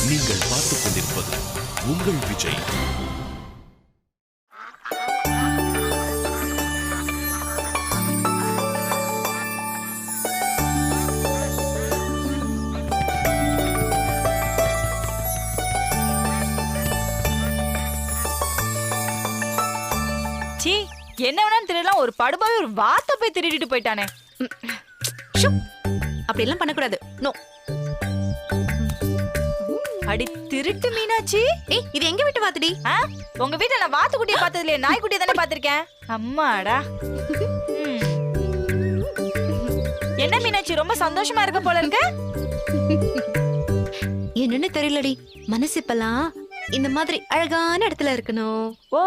நீங்கள் பார்த்துக் கொண்டிருப்பது உங்கள் விஜய். என்ன வேணாலும் திருடலாம், ஒரு படுபாவே ஒரு வார்த்தை போய் திருடிட்டு போயிட்டானே. அப்படி எல்லாம் பண்ணக்கூடாது. நோ. அடி திருட்டு மீனாட்சி. ஏய், இது எங்க வீட்டு வாத்துடி? உங்க வீட்டுல நான் வாத்து குட்டியை பார்த்தது இல்லையே, நாய்க்குட்டியை தானே பார்த்திருக்கேன். அம்மாடா. என்ன மீனாட்சி ரொம்ப சந்தோஷமா இருக்க போல இருக்க? என்னன்னு தெரியலடி, மனசு இப்பெல்லாம் இந்த மாதிரி அழகான இடத்துல இருக்கணும். ஓ,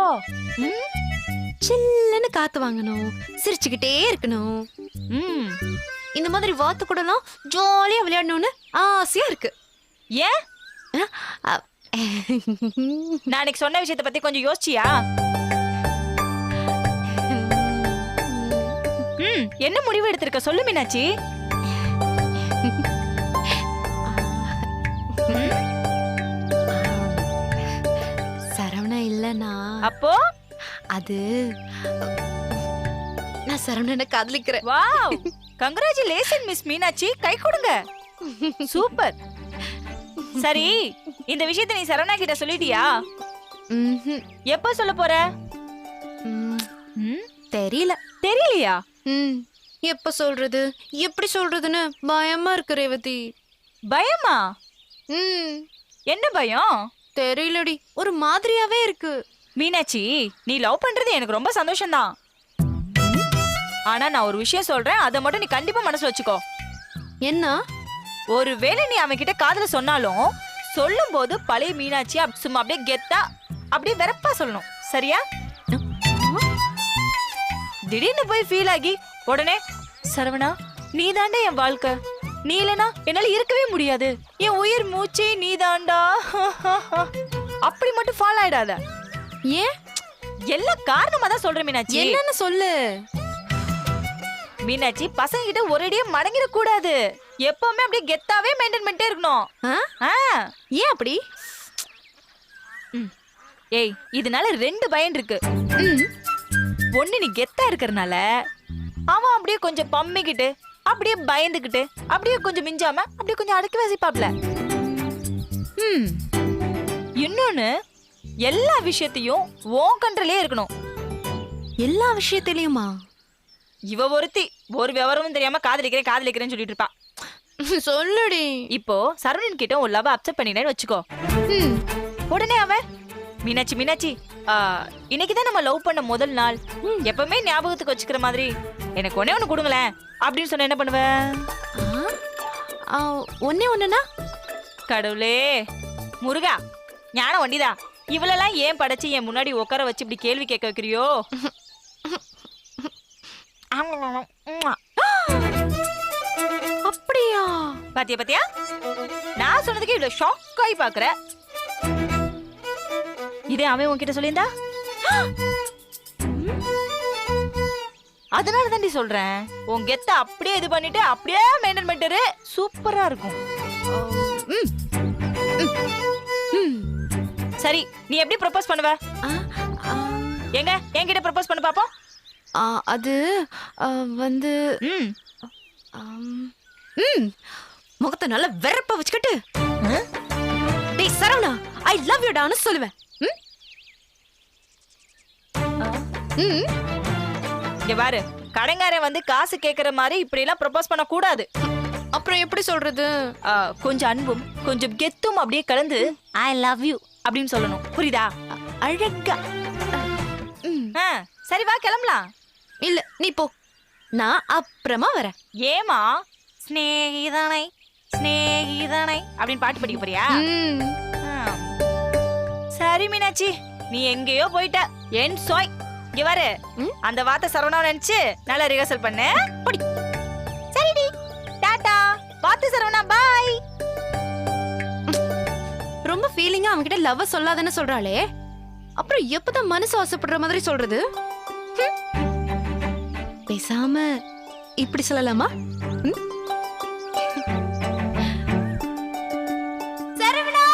சில்லுன்னு காத்து வாங்கணும், சிரிச்சுக்கிட்டே இருக்கணும். இந்த மாதிரி வாத்து கூடலாம் ஜாலியா விளையாடணும்னு ஆசையா இருக்கு. ஏன்? நான் அன்னைக்கு சொன்ன விஷயத்தை பத்தி கொஞ்சம் யோசிச்சியா? என்ன முடிவு எடுத்திருக்க சொல்லு மீனாட்சி. சரவணா இல்லனா? அப்போ அது நான் சரவணனை காதலிக்கிறேன். Wow, congratulation miss Meenakshi. கை கொடுங்க. சூப்பர். சரி, இந்த விஷயத்தை நீ சரவணா கிட்ட சொல்லிட்டியா? எப்ப சொல்ல போற? தெரியல. தெரியலையா? எப்ப சொல்றது, எப்படி சொல்றதுன்னு பயமா இருக்கு ரேவதி. பயமா? என்ன பயம்? தெரியலடி, ஒரு மாதிரியாவே இருக்கு. மீனாட்சி, நீ லவ் பண்றது எனக்கு ரொம்ப சந்தோஷம்தான். ஆனா நான் ஒரு விஷயம் சொல்றேன், அதை மட்டும் நீ கண்டிப்பா மனசுல வச்சுக்கோ. என்ன? ஒருவேளை நீ அவன் கிட்ட காதல சொன்னாலும் சொல்லும் போது பழைய மீனாட்சி சும்மா அப்படியே கெத்தா அப்படியே வெறப்பா சொல்லணும். சரியா? திடீர்னு போய் ஃபீல் ஆகி உடனே சரவணா நீ தாண்டா என் வாழ்க்கை, நீ இல்லனா என்னால இருக்கவே முடியாது, என் உயிர் மூச்சே நீ தாண்டா அப்படி மட்டும் ஃபால் ஆயிடாத. ஏன்? எல்லாம் காரணமா தான் சொல்றேன் மீனாட்சி. என்னன்னு சொல்லு மீனாட்சி. பசங்க கிட்ட ஒரேடியா மடங்கிட கூடாது, எப்பவுமே அப்படியே கெத்தாவே மெயின்டைன் பண்ணிட்டே இருக்கணும். ஏன் அப்படி? ஏய், இதனால ரெண்டு பயம் இருக்கு. ஒண்ணு, நீ கெத்தா இருக்கறனால அவன் அப்படியே கொஞ்சம் பம்மிக்கிட்டு அப்படியே பயந்துகிட்டு அப்படியே கொஞ்சம் மிஞ்சாம அப்படியே கொஞ்சம் அடக்கி வசிப்பாப்ல. இன்னொன்னு, எல்லா விஷயத்தையும் உன் கண்ட்ரோலே இருக்கணும். எல்லா விஷயத்திலயுமா? இவ ஒருத்தி ஒரு விவரமும் தெரியாம காதலிக்கிறேன்னு சொல்லிட்டு இருப்பா. சொல்லுடி. இப்போ சரவணன் கிட்ட ஒரு லவ் அக்செப்ட் பண்ணினேன்னு வச்சுக்கோ. உடனே அவன் மீனாட்சி இன்னைக்குதான் நம்ம லவ் பண்ண முதல் நாள், எப்பவுமே ஞாபகத்துக்கு வச்சுக்கிற மாதிரி எனக்கு ஒன்னே ஒண்ணு கொடுங்களேன் அப்படின்னு சொன்ன என்ன பண்ணுவ? ஒன்னே ஒண்ணுனா? கடவுளே முருகா, ஞான வண்டிதா, இவளெல்லாம் ஏன் படைச்சு என் முன்னாடி உட்கார வச்சு இப்படி கேள்வி கேட்க வைக்கிறியோ? அப்படியா? பாத்தியா நான் சொன்னதுக்கு இவ்வளவு ஷாக் ஆகி பாக்குற. இதே அவன் உன்கிட்ட சொல்லியிருந்தா? அதனால தாண்டி சொல்றேன், உன் கெத்த அப்படியே இது பண்ணிட்டு அப்படியே மெயின்டைன் பண்ணிட்டு சூப்பரா இருக்கும். சரி, நீ எப்படி ப்ரொபோஸ் பண்ணுவ? எங்க என்கிட்ட ப்ரொபோஸ் பண்ணு பாப்போம். அது வந்து முகத்தை நல்லா வெறப்ப வச்சுக்கிட்டு டேய் சரவணா ஐ லவ் யூ டான்னு சொல்லுவேன். இங்க பாரு, கடைங்காரன் வந்து காசு கேக்குற மாதிரி இப்படி எல்லாம் ப்ரொபோஸ் பண்ண கூடாது. அப்புறம் எப்படி சொல்றது? கொஞ்சம் அன்பும் கொஞ்சம் கெத்தும் அப்படியே கலந்து ஐ லவ் யூ அப்படின்னு சொல்லணும். புரியுதா? அழகா. சரி வா கிளம்பலாம். இல்ல நீ போ, நான் அப்புறமா வரேன். ஏமா? ஸ்நேகிதனை ஸ்நேகிதனை அப்படின்னு பாட்டு படிக்க போறியா? சரி மீனாட்சி, நீ எங்கேயோ போயிட்ட. என் சோய். இங்க பாரு, அந்த வார்த்தை சரவணா நினைச்சு நல்லா ரிஹர்சல் பண்ண. சரிடி, டாடா. வார்த்தை சரவணா, பாய். ரொம்ப ஃபீலிங்கா அவன்கிட்ட லவ் சொல்லாதன்னு சொல்றாளே, அப்புறம் எப்பதான் மனசு ஆசைப்படுற மாதிரி சொல்றது? பேசாம இப்படி சொல்லலாமா? சரவணா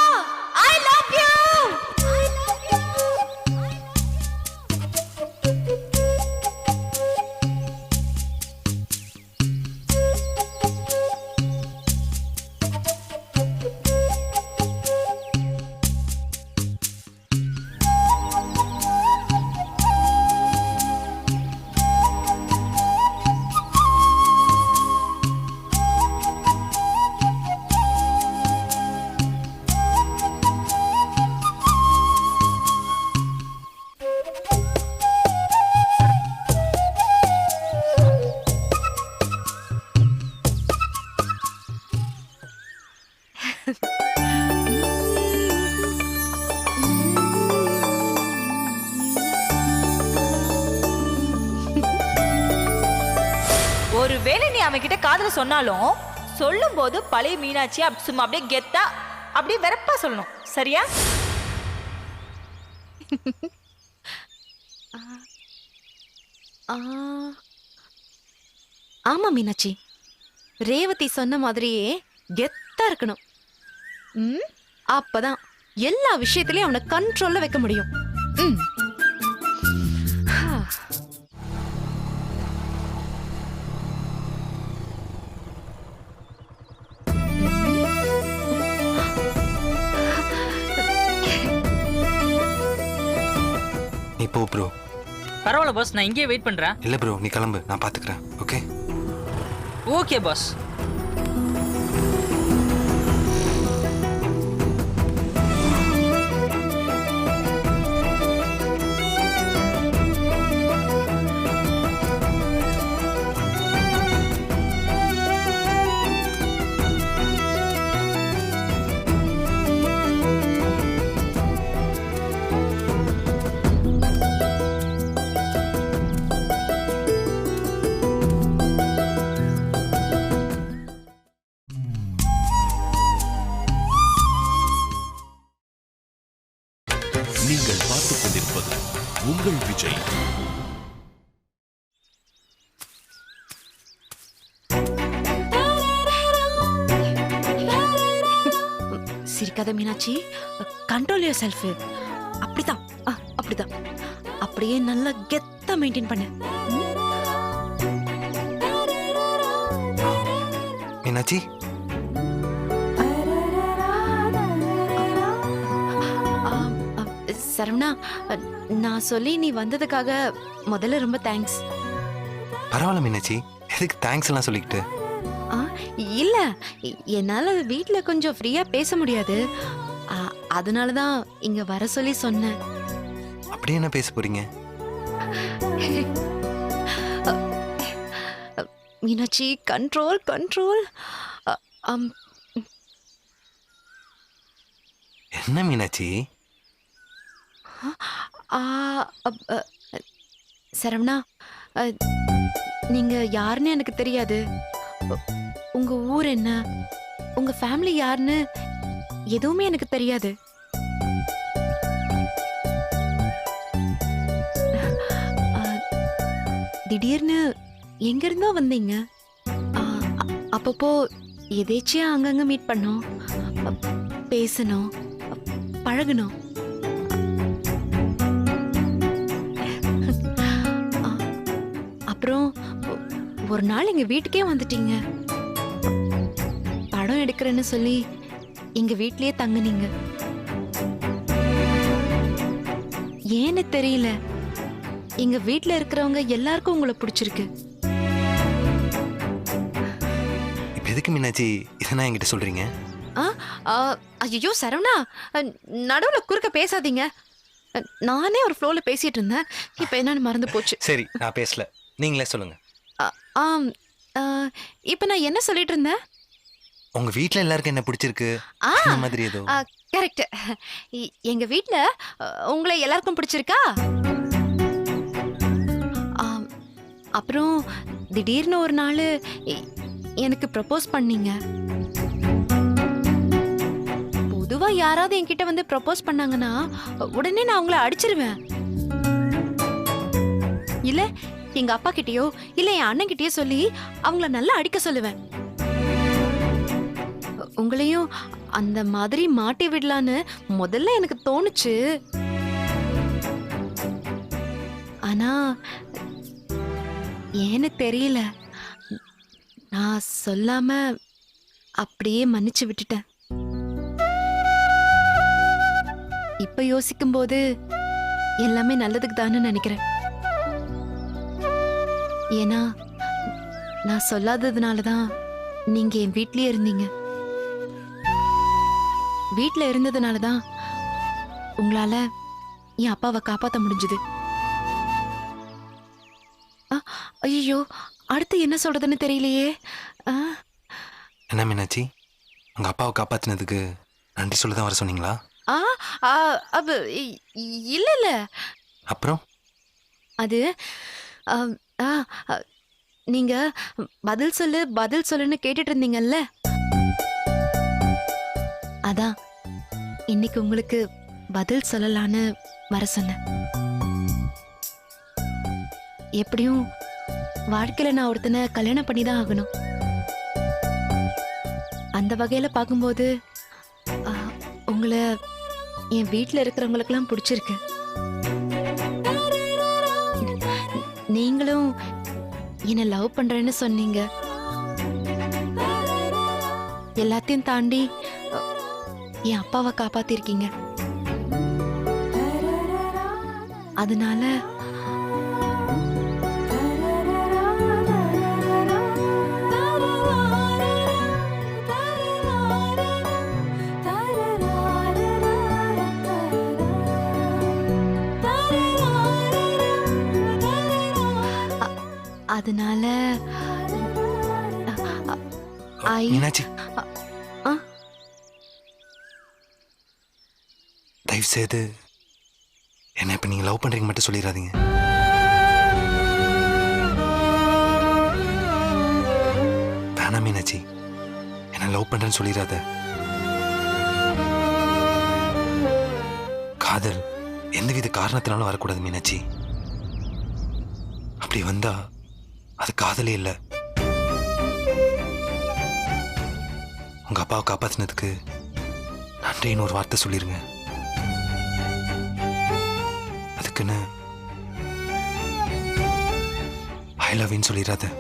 அவன்கிட்ட காதுல சொன்னாலும் சொல்லும் போது பழைய மீனாட்சி சும்மா அப்படியே கெத்தா அப்படியே வெறப்பா சொல்லணும். சரியா? ஆ, ஆமா மீனாட்சி, ரேவதி சொன்ன மாதிரியே கெத்தா இருக்கணும். அப்பதான் எல்லா விஷயத்திலயும் அவனை கண்ட்ரோல்ல வைக்க முடியும். ம். நீ போ ப்ரோ. பரவாயில்ல பாஸ், நான் இங்கேயே வெயிட் பண்றேன். இல்லை ப்ரோ, நீ கிளம்பு, நான் பார்த்துக்கிறேன். Okay okay boss. நீங்கள் பார்த்துக் கொண்டிருப்பது உங்கள் விஜய். சிரிக்காத மீனாட்சி, கண்ட்ரோல் யுவர் செல்ஃப். அப்படிதான், அப்படிதான். அப்படியே நல்லா கெத்தா மெயின்டைன் பண்ணு. மீனாட்சி, சரவணா, நான் சொல்லி நீ வந்ததுக்காக முதல்ல ரொம்ப தேங்க்ஸ். பரவாயில்ல மீனாட்சி, எதுக்கு தேங்க்ஸ் எல்லாம் சொல்லிக்கிட்டு? இல்ல, என்னால வீட்ல கொஞ்சம் ஃப்ரீயா பேச முடியாது, அதனாலதான் இங்க வர சொல்லி சொன்னேன். அப்படி என்ன பேச போறீங்க? Meenakshi, control control. என்ன மீனாட்சி? சரவணா, நீங்க யாருன்னு எனக்கு தெரியாது. உங்க ஊர் என்ன, உங்க ஃபேமிலி யாருன்னு எதுவுமே எனக்கு தெரியாது. திடீர்னு எங்க இருந்தோ வந்தீங்க. அப்பப்போ எதேச்சியா அங்கங்க மீட் பண்ணோம், பேசணும், பழகணும். அப்புறம் ஒரு நாள் எங்க வீட்டுக்கே வந்துட்டீங்க. படம் எடுக்கிறேன்னு சொல்லி எங்க வீட்லயே தங்குனீங்க. ஏன்னு தெரியல, எங்க வீட்ல இருக்கிறவங்க எல்லாருக்கும் உங்களை பிடிச்சிருக்கு. இப்ப எதுக்கு மீனாட்சி இதெல்லாம் என்கிட்ட சொல்றீங்க? ஐயோ சரவணா, நடுவுல குறுக்க பேசாதீங்க. நானே ஒரு ஃப்ளோல பேசிட்டு இருந்தேன், இப்ப என்னன்னு மறந்து போச்சு. சரி, நான் பேசல, நீங்களே சொல்லுங்க. இப்ப நான் என்ன சொல்லிட்டு இருந்தேன்? உங்க வீட்ல எல்லாருக்கும் என்ன பிடிச்சிருக்கு அந்த மாதிரி ஏதோ. கரெக்ட். எங்க வீட்ல உங்களை எல்லாருக்கும் பிடிச்சிருக்கா? அப்புறம் திடீர்னு ஒரு நாள் எனக்கு ப்ரப்போஸ் பண்ணீங்க. பொதுவா யாராவது என்கிட்ட வந்து ப்ரப்போஸ் பண்ணாங்கன்னா உடனே நான் அவங்கள அடிச்சிருவேன். இல்ல எங்க அப்பா கிட்டயோ இல்ல என் அண்ணன் கிட்டயோ சொல்லி அவங்கள நல்லா அடிக்க சொல்லுவேன். உங்களையும் அந்த மாதிரி மாட்டி விடலான்னு முதல்ல எனக்கு தோணுச்சு. ஆனா ஏன்னு தெரியல, நான் சொல்லாம அப்படியே மன்னிச்சு விட்டுட்டேன். இப்ப யோசிக்கும் போது எல்லாமே நல்லதுக்கு தான்னு நினைக்கிறேன். ஏன்னா நான் சொல்லாததுனாலதான் நீங்க என் வீட்லயே இருந்தீங்க. வீட்ல இருந்ததுனாலதான் உங்களால என் அப்பாவை காப்பாத்த முடிஞ்சது. ஐயோ, அடுத்து என்ன சொல்றதுன்னு தெரியலையே. என்ன மீனாட்சி, உங்க அப்பாவை காப்பாத்தினதுக்கு நன்றி சொல்லதான் வர சொன்னீங்களா? இல்ல இல்ல. அப்புறம் அது நீங்க பதில் சொல்லு பதில் சொல்லுன்னு கேட்டுட்டு இருந்தீங்கல்ல, அதான் இன்னைக்கு உங்களுக்கு பதில் சொல்லலான்னு வர சொன்னேன். எப்படியும் வாழ்க்கையில நான் ஒருத்தனை கல்யாணம் பண்ணி தான் ஆகணும். அந்த வகையில பார்க்கும்போது உங்களை என் வீட்டில் இருக்கிறவங்களுக்கெல்லாம் பிடிச்சிருக்கு. நீங்களும் என்ன லவ் பண்றேன்னு சொன்னீங்க. எல்லாத்தையும் தாண்டி என் அப்பாவை காப்பாத்திருக்கீங்க. அதனால அதனால மீனாட்சி ஆ? தயவு செய்து என்ன இப்ப நீங்க லவ் பண்றீங்க மட்டும் சொல்லிடாதீங்க. வேணாம் மீனாட்சி, என்ன லவ் பண்றேன்னு சொல்லிடாத. காதல் எந்தவித காரணத்தினாலும் வரக்கூடாது மீனாட்சி. அப்படி வந்தா அது காதலே இல்ல. உங்க அப்பாவை காப்பாத்தினதுக்கு நன்றின்னு ஒரு வார்த்தை சொல்லிருங்க. அதுக்குன்னு ஐ லவ் யூன்னு சொல்லிடாத.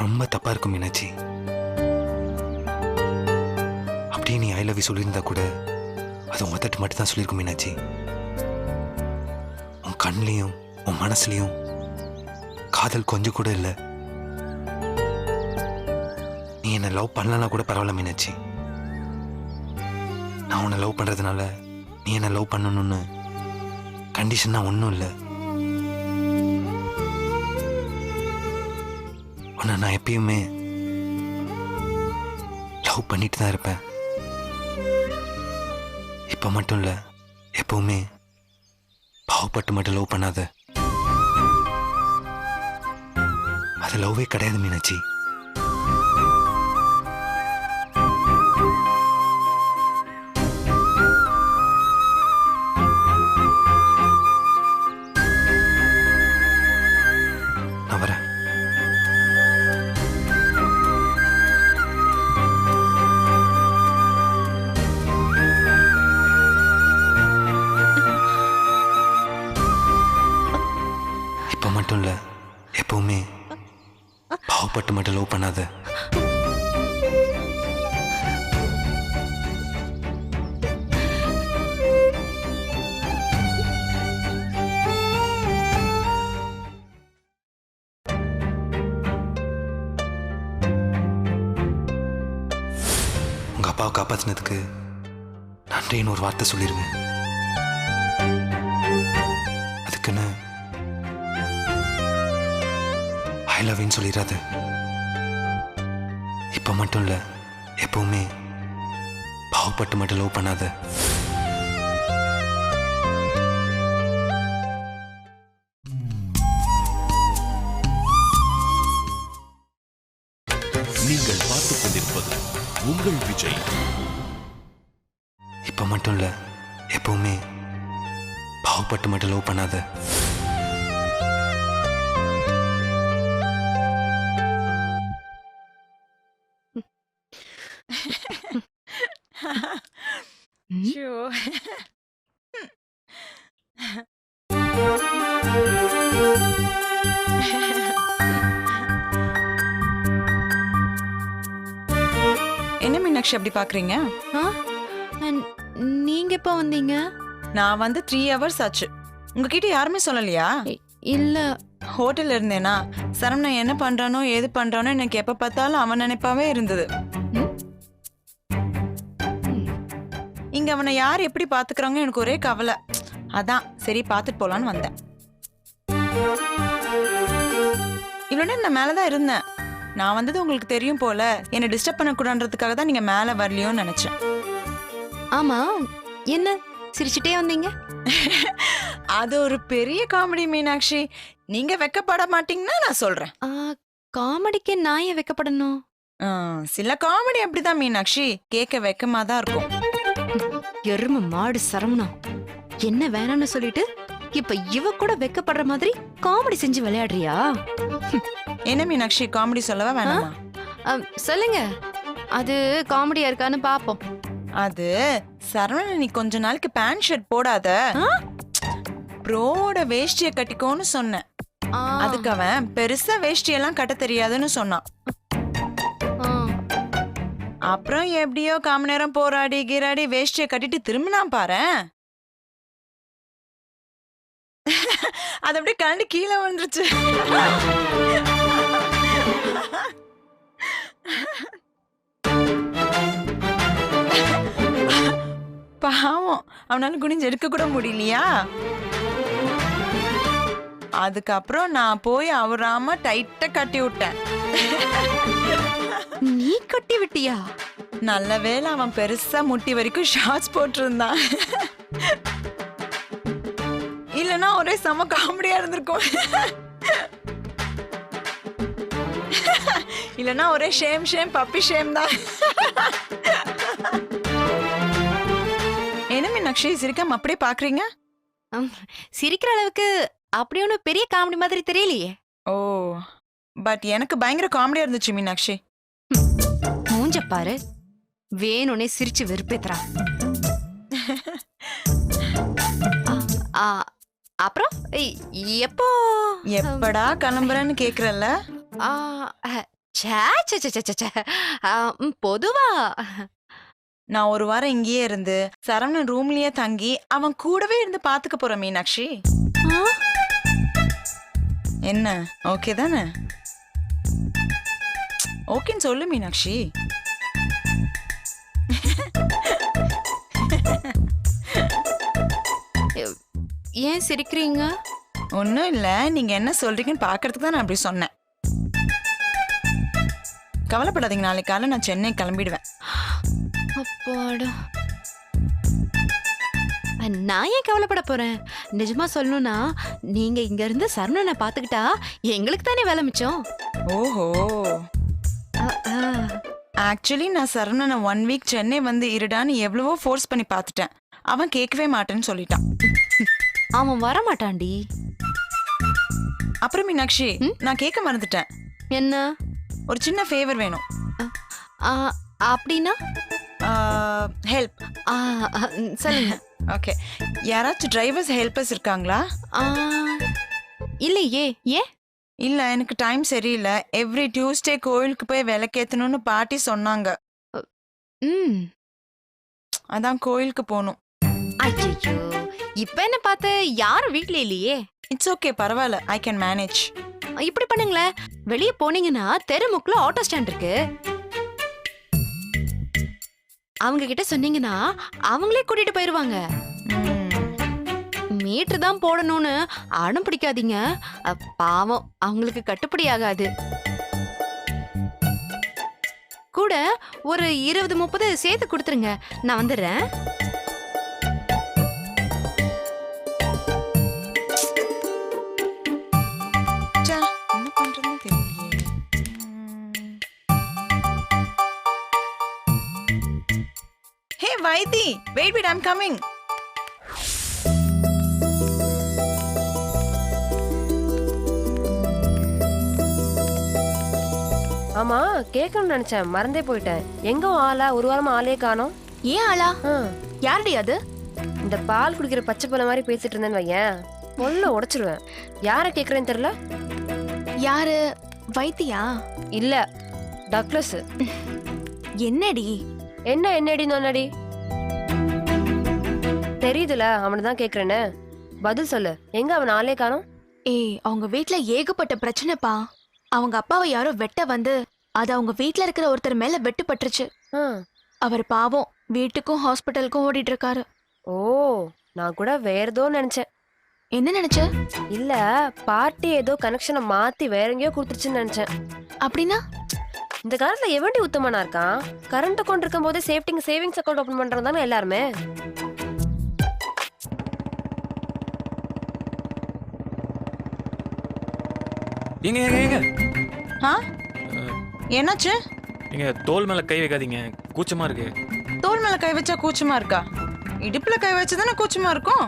ரொம்ப தப்பா இருக்கும் மீனாட்சி. அப்படியே நீ ஐ லவ் யூ சொல்லியிருந்தா கூட அது உங்க தட்டு மட்டும் தான் சொல்லியிருக்கும் மீனாட்சி. உன் கண்ணிலையும் உன் மனசுலையும் காதல் கொஞ்சம் கூட இல்லை. நீ என்ன லவ் பண்ணலன்னா கூட பரவாயில்ல மீனாட்சி. நான் உன்னை லவ் பண்றதுனால நீ என்ன லவ் பண்ணணும்னு கண்டிஷன்னா ஒன்றும் இல்லை. உன்னை நான் எப்பயுமே லவ் பண்ணிட்டு தான் இருப்பேன். இப்ப மட்டும் இல்லை, எப்பவுமே பாவப்பட்டு மட்டும் லவ் பண்ணாத. அது லவ்வே கிடையாது மீனாட்சி. நான் வரேன். இப்ப மட்டும் இல்ல, எப்பவுமே பாவப்பட்டு மட்டும் லவ் பண்ணாத. உங்க அப்பாவை காப்பாத்தினதுக்கு நன்றின்னு ஒரு வார்த்தை சொல்லிருங்க. அதுக்குன்னு ஐ லவ் யூன்னு சொல்லிடாத. இப்ப மட்டும் இல்ல, எப்பவுமே பாவப்பட்டு மட்டும் லவ் பண்ணாத. நீங்கள் பார்த்துக் கொண்டிருப்பது உங்கள் விஜய். இப்ப மட்டும் இல்ல, எப்பவுமே பாவப்பட்டு மட்டும் லவ் பண்ணாத. என்ன மீனாட்சி அப்படி பாக்குறீங்க? ஆ? நீங்க எப்போ வந்தீங்க? நான் வந்து 3 hours ஆச்சு. உங்ககிட்ட யாருமே சொல்லலையா? இல்ல. ஹோட்டல்ல இருந்தேனா, சரவணா என்ன பண்றானோ ஏது பண்றானோ எனக்கு எப்ப பார்த்தாலும் அவன் நினைப்பாவே இருந்தது. இங்க அவனை யார் எப்படி பாத்துக்கிறாங்க எனக்கு ஒரே கவலை. அதான் சரி பாத்துட்டு போலான்னு வந்தேன். இவ்வளவு நேரம் நான் மேலதான் இருந்தேன். நான் வந்தது உங்களுக்கு தெரியும் போல, என்னை டிஸ்டர்ப் பண்ணக்கூடாதுன்றதுக்காக தான் நீங்க மேல வரலையோன்னு நினைச்சேன். ஆமா, என்ன சிரிச்சுட்டே வந்தீங்க? அது ஒரு பெரிய காமெடி மீனாட்சி. நீங்க வெக்கப்பட மாட்டீங்கன்னா நான் சொல்றேன். காமெடிக்கு நான் ஏன் வைக்கப்படணும்? சில காமெடி அப்படிதான் மீனாட்சி, கேட்க வெக்கமா தான் இருக்கும். எரும மாடு சரவணா, என்ன வேணாம்னு சொல்லிட்டு இப்ப இவ கூட வெக்கப்படுற மாதிரி காமெடி செஞ்சு விளையாடுறியா? என்ன மீனாட்சி, காமெடி சொல்லவா வேணாமா? சொல்லுங்க, அது காமெடியா இருக்கான்னு பாப்போம். அது சரவணன், நீ கொஞ்ச நாளைக்கு பேண்ட் ஷர்ட் போடாத, ப்ரோட வேஷ்டிய கட்டிக்கோன்னு சொன்னேன். அதுக்கு அவன் பெருசா வேஷ்டியெல்லாம் கட்ட தெரியாதுன்னு சொன்னான். அப்புறம் எப்படியோ காம நேரம் போராடி கீராடி வேஷ்டிய கட்டிட்டு திரும்பினான் பாரேன். அது அப்படியே கண்டு கீழே வந்துருச்சு. பாவம், அவனால குனிஞ்சு எடுக்க கூட முடியலையா? அதுக்கப்புறம் நான் போய் அவராம டைட்டா கட்டி விட்டேன். நீ கட்டி விட்டியா? நல்ல வேளை அவன் பெருசா முட்டி வரைக்கும் ஷார்ட்ஸ் போட்டிருந்தான். இல்லனா ஒரே செம காமெடியா இருந்திருக்கும். இல்லனா ஒரே ஷேம் ஷேம் பப்பி ஷேம் தான். என்ன மீனாட்சி சிரிக்காம அப்படியே பாக்குறீங்க? சிரிக்கிற அளவுக்கு அப்படி ஒன்னும் பெரிய காமெடி மாதிரி தெரியலையே. ஓ, பட் எனக்கு பயங்கர காமெடியா இருந்துச்சு மீனாட்சி. மூஞ்ச பாரு, வேணும்னே சிரிச்சு வெறுப்பேத்துறா. அப்புறம் எப்போ எப்படா கிளம்புறேன்னு கேக்குறல்ல? பொதுவா நான் ஒரு வாரம் இங்கேயே இருந்து சரவணன் ரூம்லயே தங்கி அவன் கூடவே இருந்து பாத்துக்க போறேன் மீனாட்சி. என்ன ஓகே தானே? ஓகேன்னு சொல்லு மீனாட்சி. ஏன் சிரிக்கிறீங்க? ஒன்னும் இல்ல, நீங்க என்ன சொல்றீங்கன்னு பாக்குறதுக்கு தான் நான் அப்படி சொன்னேன். கவலைப்படாதீங்க, நாளைக்கு காலை நான் சென்னை கிளம்பிடுவேன். அப்பாடா, நான் ஏன் கவலைப்பட போறேன்? நிஜமா சொல்லணும்னா நீங்க இங்க இருந்து சரவணனை பாத்துக்கிட்டா எங்களுக்கு தானே வேலை மிச்சம். ஓஹோ, ஆக்சுவலி நான் சரவணனை 1 வீக் சென்னை வந்து இருடான்னு எவ்வளவோ ஃபோர்ஸ் பண்ணி பார்த்துட்டேன். அவன் கேட்கவே மாட்டேன்னு சொல்லிட்டான். அவன் வர மாட்டான்டி. அப்புறம் மீனாட்சி, நான் கேட்க மறந்துட்டேன். என்ன? ஒரு சின்ன ஃபேவர் வேணும். அப்படின்னா? ஹெல்ப். சொல்லுங்க. ஓகே, யாராச்சும் டிரைவர்ஸ் ஹெல்பர்ஸ் இருக்காங்களா? இல்லையே. ஏன்? இல்ல, எனக்கு டைம் சரியில்லை. எவ்ரி டியூஸ்டே கோயிலுக்கு போய் விளக்கேத்தணும்னு பாட்டி சொன்னாங்க. அதான் கோயிலுக்கு போகணும். ஐயோ, இப்ப என்ன பார்த்து யாரும் வீட்ல இல்லையே. இட்ஸ் ஓகே, பரவாயில்ல, ஐ கேன் மேனேஜ். இப்படி பண்ணுங்களேன், வெளியே போனீங்கன்னா தெருமுக்குல ஆட்டோ ஸ்டாண்ட் இருக்கு, அவங்க கிட்ட சொன்னீங்கன்னா அவங்களே கூட்டிட்டு போயிருவாங்க. மீட்டர் தான் போடணும்னு அடம் பிடிக்காதீங்க, பாவம் அவங்களுக்கு கட்டுப்படி ஆகாது. கூட ஒரு 20-30 சேர்த்து கொடுத்துருங்க, நான் வந்துடுறேன். என்ன பண்றதுன்னு தெரியலையே. ஹே வைத்தி, வெயிட், ஐம் கமிங். ஆமா, கேட்கணும்னு நினைச்சேன், மறந்தே போயிட்டேன். எங்க ஆளா? ஒரு வாரமா ஆளே காணோம். ஏன் ஆளா? யாருடி அது? இந்த பால் குடிக்கிற பச்சை பிள்ளை மாதிரி பேசிட்டு இருந்தேன்னு வையேன், பொல்ல உடைச்சிருவேன். யார கேக்குறேன்னு தெரியல. யாரு? வைத்தியா? இல்ல, டக்ளஸ். என்னடி? என்னடி நொன்னடி? தெரியுதுல, அவனதான் கேக்குறேன்னு. பதில் சொல்லு, எங்க அவன் ஆளே காணோம்? ஏய், அவங்க வீட்ல ஏகப்பட்ட பிரச்சனைப்பா. அவங்க அப்பாவை யாரோ வெட்ட வந்து அது அவங்க வீட்ல இருக்கிற ஒருத்தர் மேல வெட்டு பட்டுருச்சு. அவர் பாவம் வீட்டுக்கும் ஹாஸ்பிட்டலுக்கும் ஓடிட்டு இருக்காரு. ஓ, நான் கூட வேற ஏதோ நினைச்சேன். என்ன நினைச்ச? இல்ல, பார்ட்டி ஏதோ கனெக்ஷனை மாத்தி வேற எங்கேயோ கொடுத்துருச்சுன்னு நினைச்சேன். அப்படின்னா இந்த காலத்துல எவண்டி உத்தமனா இருக்கான்? கரண்ட் அக்கௌண்ட் இருக்கும் போதே சேவிங்ஸ் அக்கௌண்ட் ஓபன் பண்றது தானே எல்லாருமே. ஏங்க ஏங்க ஏங்க ஆ என்னாச்சு? ஏங்க தோல் மேல கை வைக்காதீங்க, கூச்சமா இருக்கு. தோல் மேல கை வச்சா கூச்சமா இருக்கா? இடுப்புல கை வச்சதானே கூச்சமா இருக்கும்.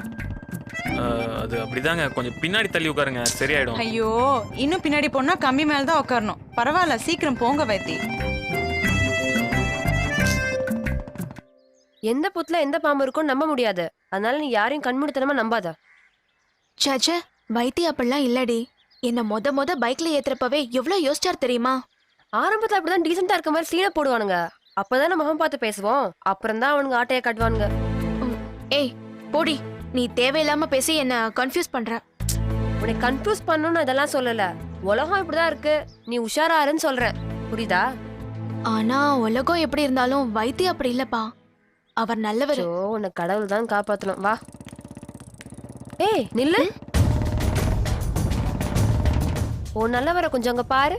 அது அப்படிதாங்க, கொஞ்சம் பின்னாடி தள்ளி உட்காருங்க, சரியாயிடும். ஐயோ, இன்னும் பின்னாடி போனா கம்பி மேல தான் உட்காரணும். பரவாயில்ல, சீக்கிரம் போங்க வைத்தி. எந்த புத்துல எந்த பாம்பு இருக்கும்னு நம்ப முடியாது. அதனால நீ யாரையும் கண்மூடித்தனமா நம்பாத. சேச்சே வைத்தி அப்படிலாம் இல்லடி. என்ன மொத பைக்ல ஏத்துறப்பவே எவ்வளவு யோசிச்சார் தெரியுமா? ஆரம்பத்துல அப்படிதான் டீசெண்டா இருக்க மாதிரி சீனை போடுவானுங்க. அப்பதான் நம்ம முகம் பார்த்து பேசுவோம். அப்புறம் தான் அவனுங்க ஆட்டைய காட்டுவானுங்க. ஏய் போடி, நீ தேவையில்லாம பேசி என்ன கன்ஃபியூஸ் பண்ற. உன்னை கன்ஃபியூஸ் பண்ணணும்னு இதெல்லாம் சொல்லல. உலகம் இப்படிதான் இருக்கு, நீ உஷாராருன்னு சொல்றேன். புரியுதா? ஆனா உலகம் எப்படி இருந்தாலும் வைத்தி அப்படி இல்லப்பா. அவர் நல்லவர். ஓ, உன்னை கடவுள் தான் காப்பாத்தணும். வா. ஏய் நில்லு. ஓ நல்லவரை கொஞ்சம் அங்க பாரு.